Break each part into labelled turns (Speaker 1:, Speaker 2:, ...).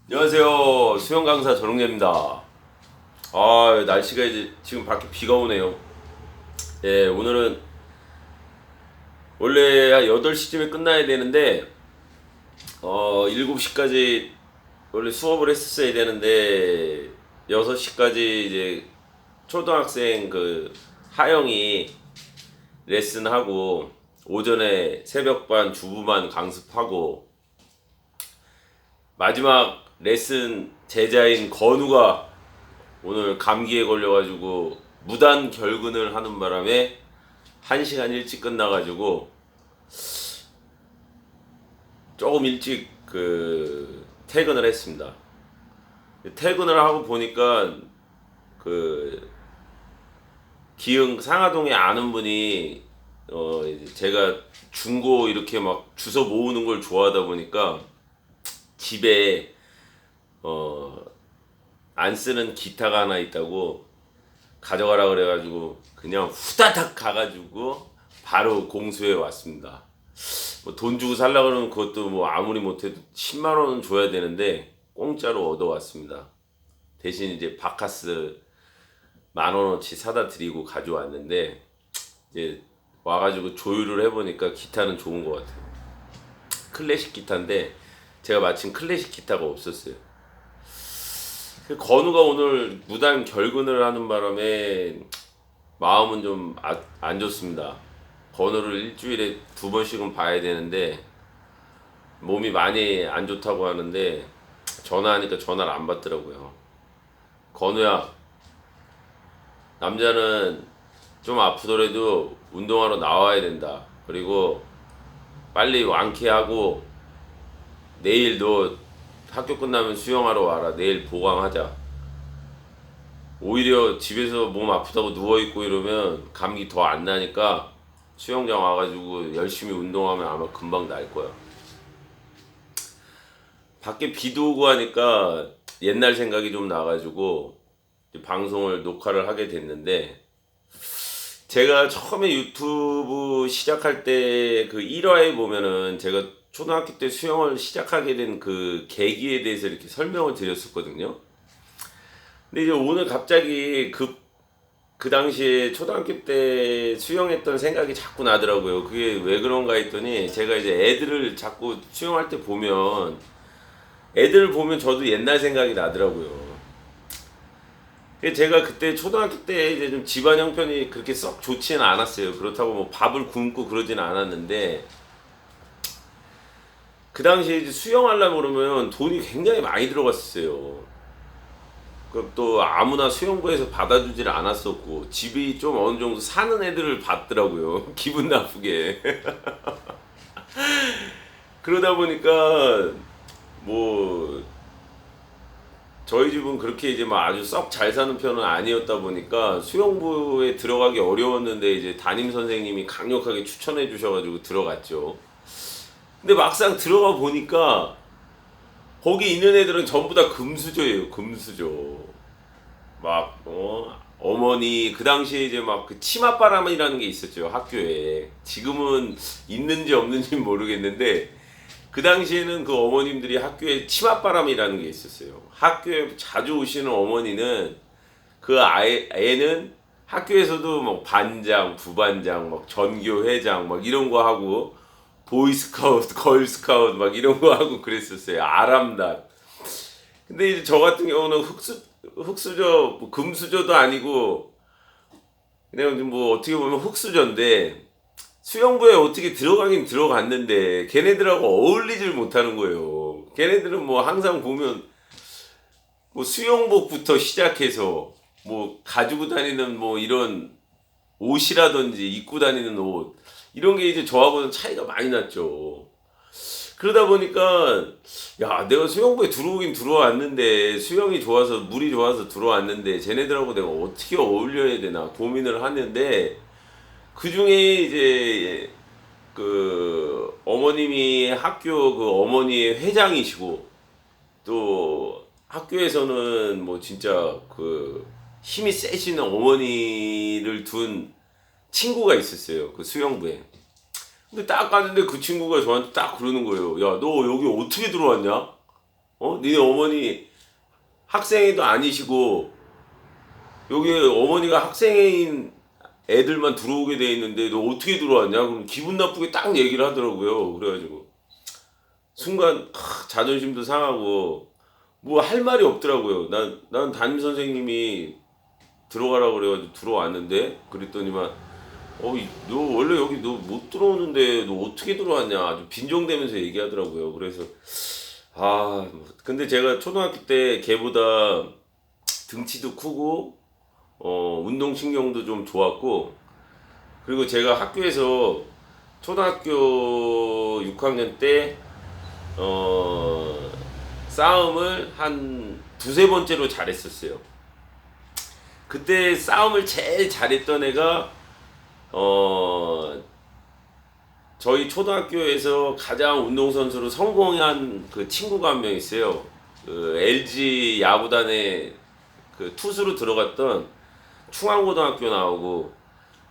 Speaker 1: 안녕하세요. 수영 강사 전웅재입니다. 날씨가 이제 지금 밖에 비가 오네요. 예, 오늘은 원래 한 8시쯤에 끝나야 되는데 7시까지 원래 수업을 했었어야 되는데 6시까지 이제 초등학생 그 하영이 레슨하고 오전에 새벽반 주부만 강습하고 마지막 레슨 제자인 건우가 오늘 감기에 걸려가지고 무단 결근을 하는 바람에 1시간 일찍 끝나가지고 조금 일찍 퇴근을 했습니다. 퇴근을 하고 보니까 그 기흥 상하동에 아는 분이 이제 제가 중고 이렇게 막 주워 모으는 걸 좋아하다 보니까 집에 어, 안 쓰는 기타가 하나 있다고 가져가라 그래가지고 그냥 후다닥 가가지고 바로 공수해 왔습니다. 뭐 돈 주고 살라 그러면 그것도 뭐 아무리 못해도 10만 원은 줘야 되는데 공짜로 얻어왔습니다. 대신 이제 바카스 10,000원어치 사다 드리고 가져왔는데 이제 와가지고 조율을 해보니까 기타는 좋은 것 같아요. 클래식 기타인데 제가 마침 클래식 기타가 없었어요. 건우가 오늘 무단 결근을 하는 바람에 마음은 좀 안 좋습니다. 건우를 일주일에 2번씩은 봐야 되는데 몸이 많이 안 좋다고 하는데 전화하니까 전화를 안 받더라고요. 건우야, 남자는 좀 아프더라도 운동하러 나와야 된다. 그리고 빨리 완쾌하고 내일 너 학교 끝나면 수영하러 와라. 내일 보강하자. 오히려 집에서 몸 아프다고 누워있고 이러면 감기 더 안 나니까 수영장 와가지고 열심히 운동하면 아마 금방 날 거야. 밖에 비도 오고 하니까 옛날 생각이 좀 나가지고 방송을 녹화를 하게 됐는데 제가 처음에 유튜브 시작할 때 그 1화에 보면은 제가 초등학교 때 수영을 시작하게 된 그 계기에 대해서 이렇게 설명을 드렸었거든요. 근데 이제 오늘 갑자기 그 당시에 초등학교 때 수영했던 생각이 자꾸 나더라고요. 그게 왜 그런가 했더니 제가 이제 애들을 자꾸 수영할 때 보면 애들을 보면 저도 옛날 생각이 나더라고요. 제가 그때 초등학교 때 이제 좀 집안 형편이 그렇게 썩 좋지는 않았어요. 그렇다고 뭐 밥을 굶고 그러지는 않았는데 그 당시에 이제 수영하려면 그러면 돈이 굉장히 많이 들어갔었어요. 또 아무나 수영부에서 받아주질 않았었고 집이 좀 어느 정도 사는 애들을 봤더라고요. 기분 나쁘게. 그러다 보니까 뭐 저희 집은 그렇게 이제 막 아주 썩 잘 사는 편은 아니었다 보니까 수영부에 들어가기 어려웠는데 이제 담임 선생님이 강력하게 추천해 주셔가지고 들어갔죠. 근데 막상 들어가 보니까 거기 있는 애들은 전부 다 금수저예요. 금수저. 막 어머니 그 당시에 이제 막 그 치맛바람이라는 게 있었죠. 학교에. 지금은 있는지 없는지 모르겠는데 그 당시에는 그 어머님들이 학교에 치맛바람이라는 게 있었어요. 학교에 자주 오시는 어머니는 그 애는 학교에서도 뭐 반장, 부반장, 막 전교회장 막 이런 거 하고 보이스카우트, 걸스카우트 막 이런 거 하고 그랬었어요. 아람단. 근데 이제 저 같은 경우는 흑수저, 뭐 금수저도 아니고 그냥 뭐 어떻게 보면 흑수저인데 수영부에 어떻게 들어가긴 들어갔는데 걔네들하고 어울리질 못하는 거예요. 걔네들은 뭐 항상 보면 뭐 수영복부터 시작해서 뭐 가지고 다니는 뭐 이런 옷이라든지 입고 다니는 옷 이런 게 이제 저하고는 차이가 많이 났죠. 그러다 보니까 야 내가 수영부에 들어오긴 들어왔는데 수영이 좋아서 물이 좋아서 들어왔는데 쟤네들하고 내가 어떻게 어울려야 되나 고민을 하는데 그 중에 이제 그 어머님이 학교 그 어머니의 회장이시고 또 학교에서는 뭐 진짜 그 힘이 세시는 어머니를 둔 친구가 있었어요. 그 수영부에. 근데 딱 갔는데 그 친구가 저한테 딱 그러는 거예요. 야, 너 여기 어떻게 들어왔냐? 니네 어머니 학생회도 아니시고 여기 어머니가 학생회인 애들만 들어오게 돼 있는데 너 어떻게 들어왔냐? 그럼 기분 나쁘게 딱 얘기를 하더라고요. 그래가지고 순간 자존심도 상하고 뭐 할 말이 없더라고요. 난 담임 선생님이 들어가라고 그래가지고 들어왔는데 그랬더니만 너 원래 여기 너 못 들어오는데 너 어떻게 들어왔냐? 아주 빈정대면서 얘기하더라고요. 그래서 근데 제가 초등학교 때 걔보다 등치도 크고 운동신경도 좀 좋았고 그리고 제가 학교에서 초등학교 6학년 때 싸움을 한 두세 번째로 잘했었어요. 그때 싸움을 제일 잘했던 애가 저희 초등학교에서 가장 운동선수로 성공한 그 친구가 한 명 있어요. 그 LG 야구단에 그 투수로 들어갔던 충안고등학교 나오고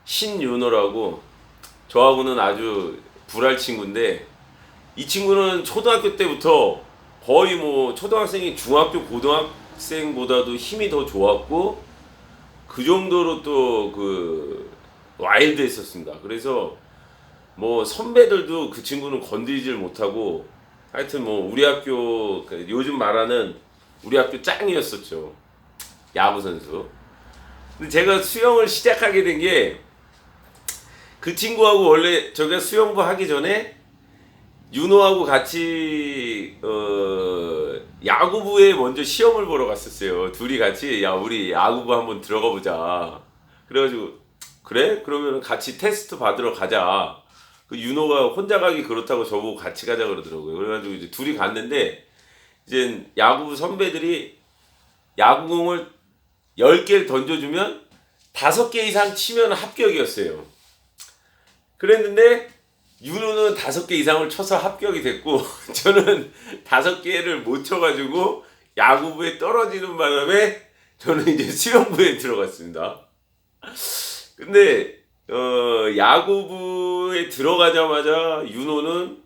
Speaker 1: 신윤호라고 저하고는 아주 불알 친구인데 이 친구는 초등학교 때부터 거의 뭐 초등학생이 중학교 고등학생보다도 힘이 더 좋았고 그 정도로 또 그 와일드했었습니다. 그래서 뭐 선배들도 그 친구는 건드리질 못하고 하여튼 뭐 우리 학교 요즘 말하는 우리 학교 짱이었었죠. 야구 선수. 근데 제가 수영을 시작하게 된 게 그 친구하고 원래 저가 수영부 하기 전에 윤호하고 같이 야구부에 먼저 시험을 보러 갔었어요. 둘이 같이 야 우리 야구부 한번 들어가 보자. 그래가지고 그래? 그러면 같이 테스트 받으러 가자. 그 윤호가 혼자 가기 그렇다고 저보고 같이 가자 그러더라고요. 그래가지고 이제 둘이 갔는데 이제 야구부 선배들이 야구공을 10개를 던져주면 5개 이상 치면 합격이었어요. 그랬는데 윤호는 5개 이상을 쳐서 합격이 됐고 저는 5개를 못 쳐가지고 야구부에 떨어지는 바람에 저는 이제 수영부에 들어갔습니다. 근데 야구부에 들어가자마자 윤호는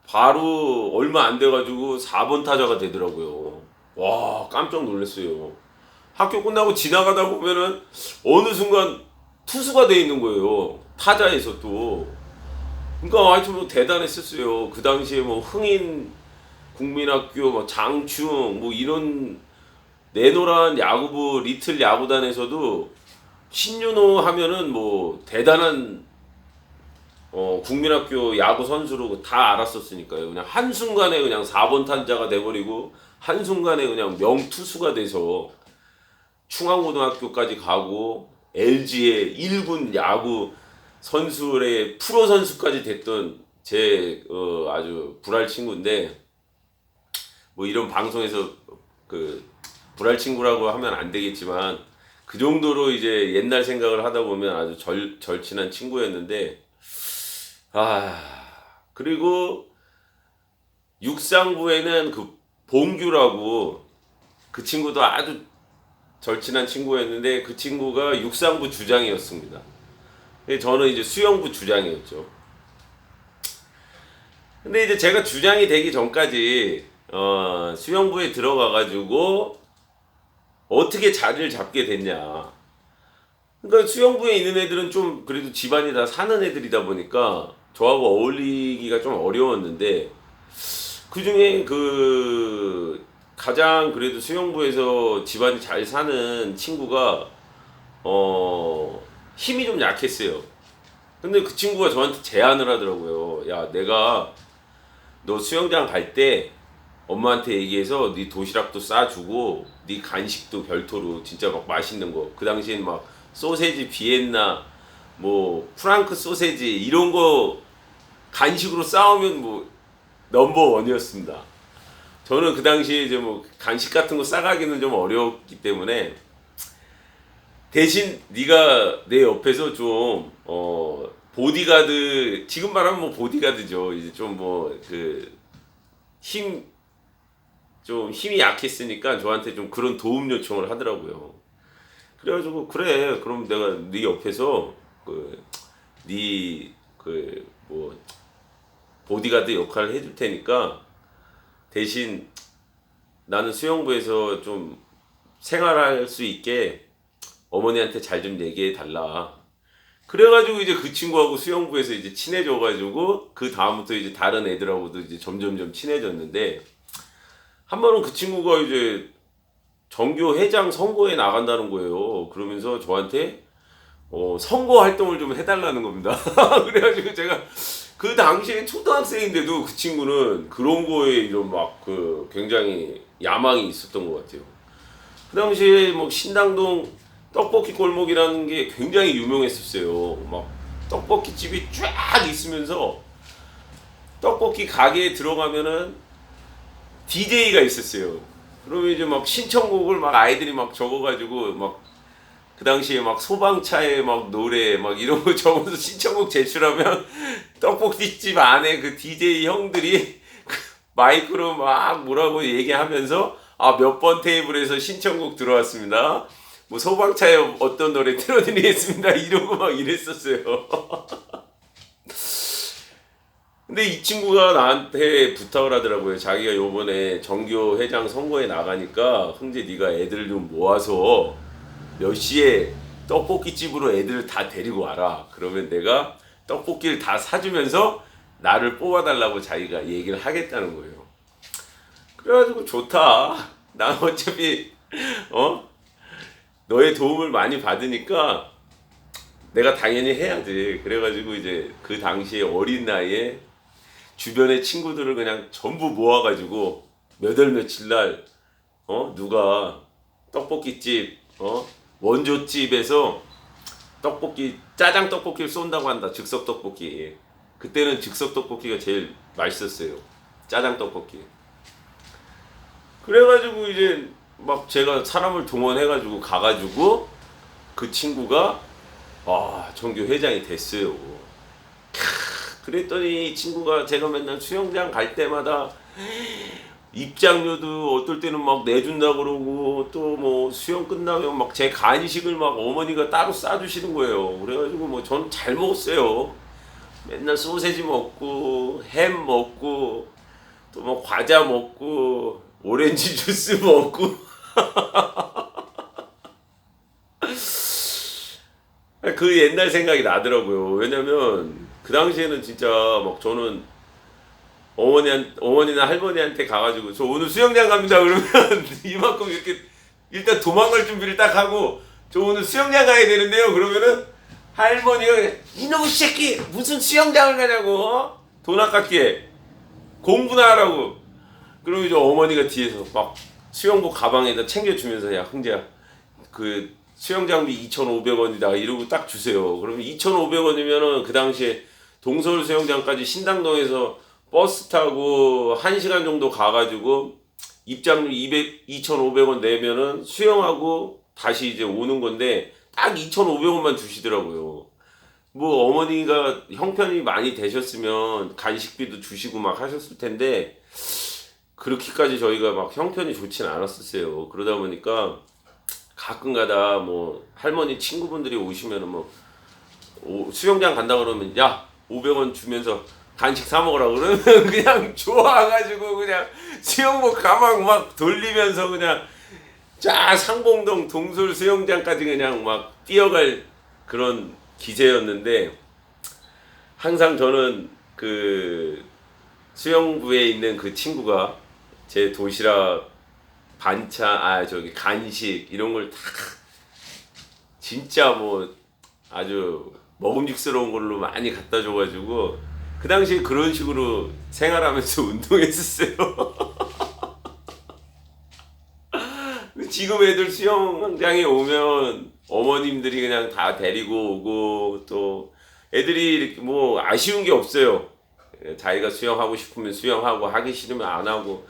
Speaker 1: 바로 얼마 안 돼가지고 4번 타자가 되더라고요. 와 깜짝 놀랐어요. 학교 끝나고 지나가다 보면은 어느 순간 투수가 돼 있는 거예요. 타자에서 또. 그러니까 하여튼 뭐 대단했었어요. 그 당시에 뭐 흥인 국민학교, 뭐 장충 뭐 이런 내노란 야구부 리틀 야구단에서도 신윤호 하면은 뭐 대단한 국민학교 야구 선수로 다 알았었으니까요. 그냥 한순간에 그냥 4번 탄자가 돼버리고 한순간에 그냥 명투수가 돼서 충안고등학교까지 가고 LG의 1군 야구 선수의 프로 선수까지 됐던 제 아주 불알 친구인데 뭐 이런 방송에서 그 불알 친구라고 하면 안 되겠지만 그 정도로 이제 옛날 생각을 하다 보면 아주 절친한 친구였는데 그리고 육상부에는 그 봉규라고 그 친구도 아주 절친한 친구였는데 그 친구가 육상부 주장이었습니다. 저는 이제 수영부 주장이었죠. 근데 이제 제가 주장이 되기 전까지 수영부에 들어가가지고 어떻게 자리를 잡게 됐냐. 그러니까 수영부에 있는 애들은 좀 그래도 집안이 다 사는 애들이다 보니까 저하고 어울리기가 좀 어려웠는데 그 중에 그 가장 그래도 수영부에서 집안이 잘 사는 친구가 힘이 좀 약했어요. 근데 그 친구가 저한테 제안을 하더라고요. 야, 내가 너 수영장 갈 때 엄마한테 얘기해서 네 도시락도 싸주고 네 간식도 별도로 진짜 막 맛있는 거. 그 당시엔 막 소세지 비엔나 뭐 프랑크 소세지 이런 거 간식으로 싸우면 뭐 넘버 원이었습니다. 저는 그 당시에 이제 뭐 간식 같은 거 싸가기는 좀 어려웠기 때문에 대신 네가 내 옆에서 좀 보디가드 지금 말하면 뭐 보디가드죠. 이제 좀 뭐 그 힘이 약했으니까 저한테 좀 그런 도움 요청을 하더라고요. 그래가지고 그래 그럼 내가 네 옆에서 네 그 뭐 보디가드 역할을 해줄 테니까 대신 나는 수영부에서 좀 생활할 수 있게 어머니한테 잘 좀 얘기해 달라. 그래가지고 이제 그 친구하고 수영부에서 이제 친해져가지고 그 다음부터 이제 다른 애들하고도 이제 점점점 친해졌는데 한 번은 그 친구가 이제 정교 회장 선거에 나간다는 거예요. 그러면서 저한테 선거 활동을 좀 해달라는 겁니다. 그래가지고 제가 그 당시에 초등학생인데도 그 친구는 그런 거에 이런 막 그 굉장히 야망이 있었던 것 같아요. 그 당시에 뭐 신당동 떡볶이 골목이라는 게 굉장히 유명했었어요. 막 떡볶이 집이 쫙 있으면서 떡볶이 가게에 들어가면은 DJ가 있었어요. 그러면 이제 막 신청곡을 막 아이들이 막 적어가지고 막 그 당시에 막 소방차에 막 노래 막 이런 거 적어서 신청곡 제출하면 떡볶이집 안에 그 DJ 형들이 마이크로 막 뭐라고 얘기하면서 몇 번 테이블에서 신청곡 들어왔습니다. 뭐 소방차에 어떤 노래 틀어드리겠습니다. 이러고 막 이랬었어요. 근데 이 친구가 나한테 부탁을 하더라고요. 자기가 요번에 정교 회장 선거에 나가니까 흥재 네가 애들 좀 모아서 몇 시에 떡볶이집으로 애들 다 데리고 와라. 그러면 내가 떡볶이를 다 사주면서 나를 뽑아달라고 자기가 얘기를 하겠다는 거예요. 그래가지고 좋다. 난 어차피 너의 도움을 많이 받으니까 내가 당연히 해야지. 그래가지고 이제 그 당시에 어린 나이에 주변의 친구들을 그냥 전부 모아가지고 몇 월 며칠 날 누가 떡볶이집 원조집에서 떡볶이 짜장 떡볶이를 쏜다고 한다. 즉석 떡볶이. 그때는 즉석 떡볶이가 제일 맛있었어요. 짜장 떡볶이. 그래가지고 이제 막 제가 사람을 동원해가지고 가가지고 그 친구가 정교 회장이 됐어요. 그랬더니 이 친구가 제가 맨날 수영장 갈 때마다 입장료도 어떨 때는 막 내준다 그러고 또 뭐 수영 끝나면 막 제 간식을 막 어머니가 따로 싸주시는 거예요. 그래가지고 뭐 저는 잘 먹었어요. 맨날 소세지 먹고 햄 먹고 또 뭐 과자 먹고 오렌지 주스 먹고 그 옛날 생각이 나더라고요. 왜냐면 그 당시에는 진짜 막 저는 어머니나 할머니한테 가가지고 저 오늘 수영장 갑니다 그러면 이만큼 이렇게 일단 도망갈 준비를 딱 하고 저 오늘 수영장 가야 되는데요 그러면은 할머니가 이놈의 새끼 무슨 수영장을 가냐고 돈 아깝게 공부나 하라고 그러면 이제 어머니가 뒤에서 막 수영복 가방에다 챙겨주면서 야 흥재야 그 수영장비 2,500원이다 이러고 딱 주세요. 그러면 2,500원이면은 그 당시에 동서울 수영장까지 신당동에서 버스 타고 1시간 정도 가가지고 입장료 2,500원 내면은 수영하고 다시 이제 오는 건데 딱 2,500원만 주시더라고요. 뭐 어머니가 형편이 많이 되셨으면 간식비도 주시고 막 하셨을 텐데 그렇게까지 저희가 막 형편이 좋진 않았었어요. 그러다 보니까 가끔가다 뭐 할머니 친구분들이 오시면은 뭐 수영장 간다 그러면 야 500원 주면서 간식 사 먹으라 그러면 그냥 좋아가지고 그냥 수영복 가방 막 돌리면서 그냥 쫙 상봉동 동솔 수영장까지 그냥 막 뛰어갈 그런 기세였는데 항상 저는 그 수영부에 있는 그 친구가 제 도시락 반찬 간식 이런 걸 다 진짜 뭐 아주 먹음직스러운 걸로 많이 갖다 줘가지고 그 당시에 그런 식으로 생활하면서 운동했었어요. 지금 애들 수영장에 오면 어머님들이 그냥 다 데리고 오고 또 애들이 이렇게 뭐 아쉬운 게 없어요. 자기가 수영하고 싶으면 수영하고 하기 싫으면 안 하고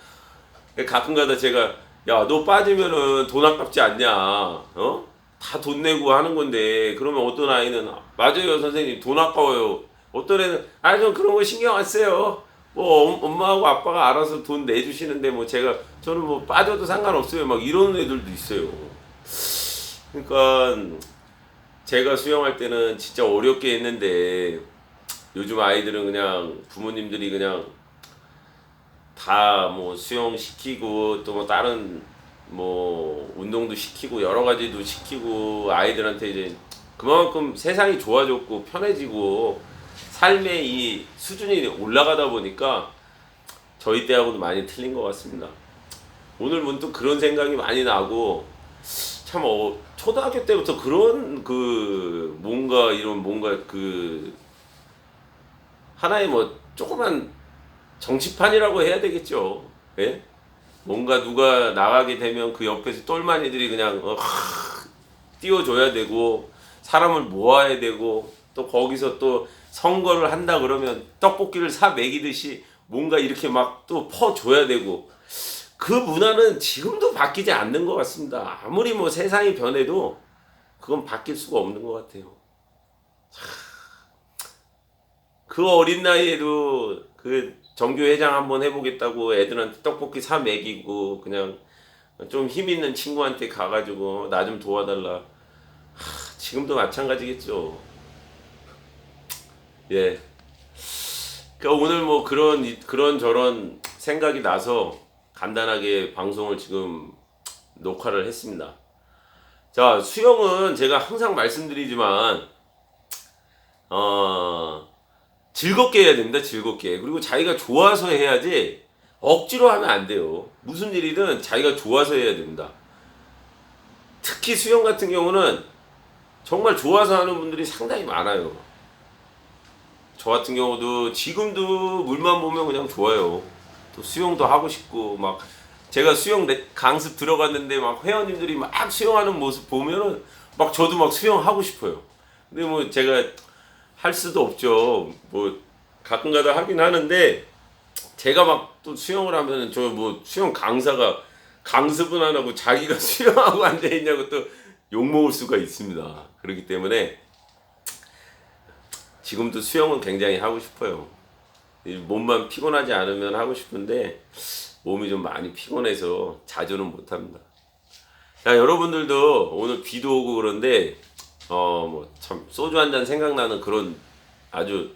Speaker 1: 가끔가다 제가 야 너 빠지면은 돈 아깝지 않냐 다 돈 내고 하는 건데 그러면 어떤 아이는 맞아요 선생님 돈 아까워요 어떤 애는 전 그런 거 신경 안 써요 뭐 엄마하고 아빠가 알아서 돈 내주시는데 뭐 저는 뭐 빠져도 상관없어요 막 이런 애들도 있어요. 그러니까 제가 수영할 때는 진짜 어렵게 했는데 요즘 아이들은 그냥 부모님들이 그냥 다 다 뭐 수영 시키고 또 뭐 다른 뭐 운동도 시키고 여러 가지도 시키고 아이들한테 이제 그만큼 세상이 좋아졌고 편해지고 삶의 이 수준이 올라가다 보니까 저희 때하고도 많이 틀린 것 같습니다. 오늘 문득 그런 생각이 많이 나고 참 초등학교 때부터 그런 그 뭔가 이런 뭔가 그 하나의 뭐 조그만 정치판이라고 해야 되겠죠. 예? 뭔가 누가 나가게 되면 그 옆에서 똘마니들이 그냥 띄워줘야 되고 사람을 모아야 되고 또 거기서 또 선거를 한다 그러면 떡볶이를 사 먹이듯이 뭔가 이렇게 막 또 퍼줘야 되고 그 문화는 지금도 바뀌지 않는 것 같습니다. 아무리 뭐 세상이 변해도 그건 바뀔 수가 없는 것 같아요. 그 어린 나이에도 그 정교회장 한번 해보겠다고 애들한테 떡볶이 사 먹이고 그냥 좀 힘 있는 친구한테 가가지고 나 좀 도와달라. 지금도 마찬가지겠죠. 예. 그러니까 오늘 뭐 그런 저런 생각이 나서 간단하게 방송을 지금 녹화를 했습니다. 자, 수영은 제가 항상 말씀드리지만 즐겁게 해야 됩니다. 즐겁게. 그리고 자기가 좋아서 해야지 억지로 하면 안 돼요. 무슨 일이든 자기가 좋아서 해야 됩니다. 특히 수영 같은 경우는 정말 좋아서 하는 분들이 상당히 많아요. 저 같은 경우도 지금도 물만 보면 그냥 좋아요. 또 수영도 하고 싶고 막 제가 수영 강습 들어갔는데 막 회원님들이 막 수영하는 모습 보면은 막 저도 막 수영하고 싶어요. 근데 뭐 제가 할 수도 없죠. 뭐 가끔가다 하긴 하는데 제가 막 또 수영을 하면은 저 뭐 수영 강사가 강습은 안 하고 자기가 수영하고 앉아 있냐고 또 욕먹을 수가 있습니다. 그렇기 때문에 지금도 수영은 굉장히 하고 싶어요. 몸만 피곤하지 않으면 하고 싶은데 몸이 좀 많이 피곤해서 자주는 못합니다. 자, 여러분들도 오늘 비도 오고 그런데 뭐 참 소주 한 잔 생각나는 그런 아주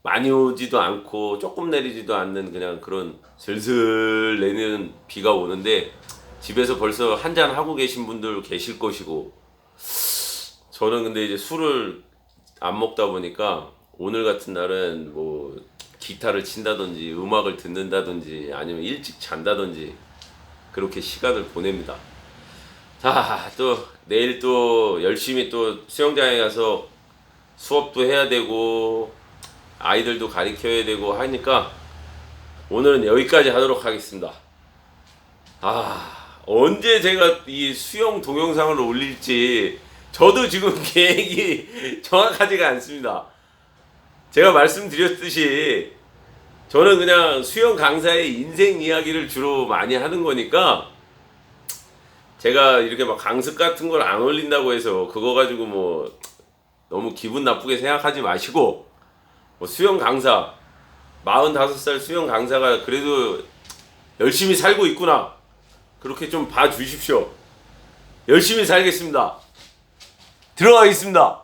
Speaker 1: 많이 오지도 않고 조금 내리지도 않는 그냥 그런 슬슬 내리는 비가 오는데 집에서 벌써 한 잔 하고 계신 분들 계실 것이고 저는 근데 이제 술을 안 먹다 보니까 오늘 같은 날은 뭐 기타를 친다든지 음악을 듣는다든지 아니면 일찍 잔다든지 그렇게 시간을 보냅니다. 자, 또 내일 또 열심히 또 수영장에 가서 수업도 해야 되고 아이들도 가르쳐야 되고 하니까 오늘은 여기까지 하도록 하겠습니다. 언제 제가 이 수영 동영상을 올릴지 저도 지금 계획이 정확하지가 않습니다. 제가 말씀드렸듯이 저는 그냥 수영 강사의 인생 이야기를 주로 많이 하는 거니까 제가 이렇게 막 강습 같은 걸 안 올린다고 해서 그거 가지고 뭐 너무 기분 나쁘게 생각하지 마시고 뭐 수영 강사 45살 수영 강사가 그래도 열심히 살고 있구나 그렇게 좀 봐주십시오. 열심히 살겠습니다. 들어가겠습니다.